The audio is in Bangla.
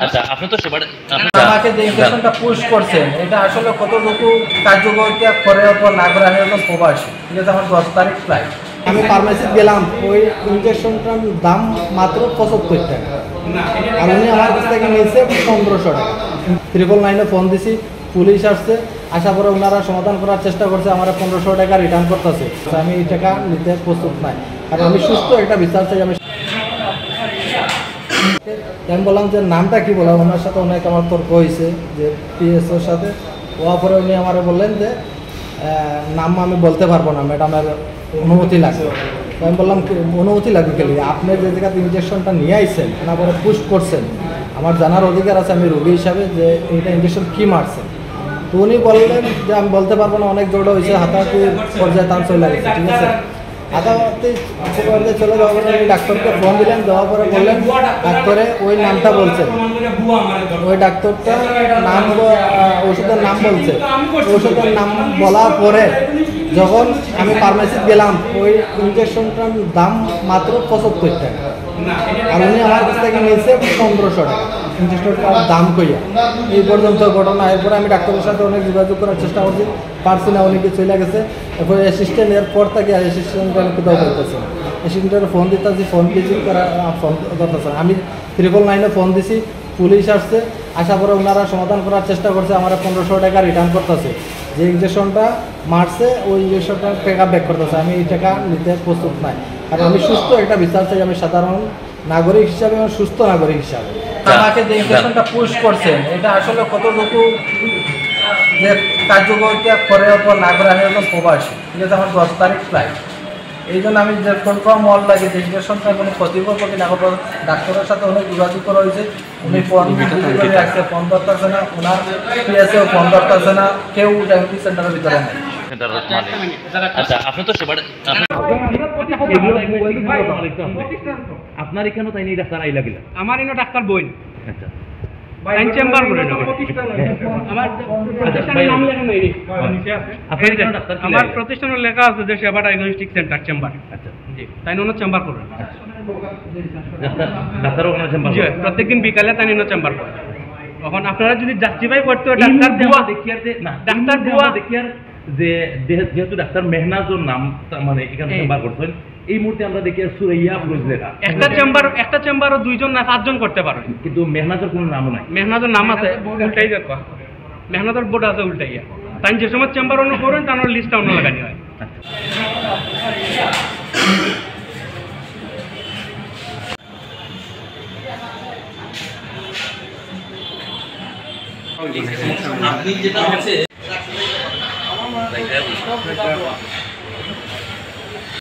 আচ্ছা, আপনি তো আমাকে যে ইনজেকশনটা পুশ করছেন এটা আসলে কতটুকু কার্যকরিতা করে অথবা না করে আমি একদম প্রবাসী, ঠিক আছে। আমার 10 তারিখ ফ্লাইট, আমি ফার্মেসিতে গেলাম, ওই ইনজেকশনটার দাম মাত্র 75 টাকা, আর উনি আমার কাছ থেকে নিয়েছে 1500 টাকা। 999-এ ফোন দিছি, পুলিশ আসছে, আসার পরে ওনারা সমাধান করার চেষ্টা করছে, আমার 1500 টাকা রিটার্ন করতেছে। আমি এই টাকা নিতে প্রস্তুত নাই, কারণ আমি সুস্থ একটা বিচার চাই। আমি বললাম যে নামটা কি বললাম, ওনার সাথে অনেক আমার তর্ক হয়েছে যে পিএসওর সাথে। হওয়ার পরে উনি আমার বললেন যে নাম আমি বলতে পারবো না, ম্যাডামের অনুমতি লাগবে। তো আমি বললাম অনুমতি লাগবে কে? আপনি যে জায়গাতে ইঞ্জেকশনটা নিয়ে আইছেন, ওনার পরে পুশ করছেন, আমার জানার অধিকার আছে আমি রোগী হিসাবে যে এইটা ইঞ্জেকশন কী মারছেন। তো উনি বললেন যে আমি বলতে পারবো না, অনেক জোড়া হয়েছে, হাতাহাতির পর্যায়ে টান চলে গেছে, ঠিক আছে। হাতাহাতি চলে যাওয়ার পরে উনি ডাক্তারকে ফোন দিলেন, দেওয়ার পরে বললেন ডাক্তারে ওই নামটা বলছেন, ওই ডাক্তারটা নাম ওষুধের নাম বলছে। ওষুধের নাম বলার পরে যখন আমি ফার্মেসিতে গেলাম, ওই ইঞ্জেকশনটার দাম মাত্র 75 টাকা, আর উনি আমার কাছ থেকে নিয়েছে 1500 টাকা ইঞ্জেকশনটার দাম কইয়া। এই পর্যন্ত ঘটনা। এরপরে আমি ডাক্তারের সাথে অনেক যোগাযোগ করার চেষ্টা করছি, পারছি না, উনি চলে গেছে। এরপরে অ্যাসিস্ট্যান্ট, এরপর থেকে অ্যাসিস্ট্যান্টটা আমি কোথাও করতেছি না, অ্যাসিস্ট্যান্টের ফোন দিতেছি, ফোন রিসিভ করা ফোন ধরতেছে না। আমি 999-এ ফোন দিছি, পুলিশ আসছে, আসার পরে ওনারা সমাধান করার চেষ্টা করছে, আমার 1500 টাকা রিটার্ন করতেছে। যে ইঞ্জেকশনটা মারছে ওই ইঞ্জেকশনটা টাকা ব্যাক করতেছে। আমি এই টাকা নিতে প্রস্তুত নাই, কারণ আমি সুস্থ একটা বিচার চাই। আমি সাধারণ নাগরিক হিসাবে, আমার সুস্থ নাগরিক হিসাবে। আমাকে যে ইঞ্জেকশনটা পুশ করছেন এটা আসলে কতটুকু যে কার্যকরিতা করে অথবা না করে আমি একদম প্রবাসী, ঠিক আছে। আমার 10 তারিখ ফ্লাইট, এই জন্য আমি যে কনফার্ম মল লাগে যে ইঞ্জেকশনটা কোনো ক্ষতিকর প্রতি না করবো। ডাক্তারের সাথে অনেক যোগাযোগ করা হয়েছে, উনি ফোন রাখছে, ফোন ধরতেছে না, ওনার পিএসও ফোন ধরতেছে না, কেউ ডায়াবেটিস সেন্টারের ভিতরে নেই। আচ্ছা, আপনি তো আপনার এখানেও তাই নিয়ে ডাক্তার আইলা গেলা? আমার এনে ডাক্তার বই। আচ্ছা, টাইম চেম্বার করে নেবে আমার প্রতিষ্ঠানের নাম লেখা নেই। আপনার এখানে ডাক্তার আমার প্রতিষ্ঠানের লেখা আছে যে সেবা ডায়াগনস্টিক সেন্টার চেম্বার। আচ্ছা, জি, তাই ওনার চেম্বার করে। ডাক্তার ওখানে চেম্বার জি, প্রত্যেকদিন বিকালে তাই ওনার চেম্বার করে। তখন আপনারা যদি জাস্টিফাই করতে ডাক্তার বুয়া দেখিয়ার যে না, ডাক্তার বুয়া দেখিয়ার যে যেহেতু ডাক্তার মেহনাজুর নাম মানে এখানে চেম্বার করতেন, এই মুহূর্তে আমরা দেখি সুরাইয়া পুলিশ লেখা। একটা চেম্বারও 2জন না 5জন করতে পারে, কিন্তু মেহনাজের কোনো নাম নাই। মেহনাজের নাম আছে উল্টাই দেখো, মেহনাজের বোর্ড আছে উল্টাইয়া। তাই যে সময় চেম্বার অন্য করেন তার লিস্টটা অন্য লাগানি হয়। আপনি যেটা হচ্ছে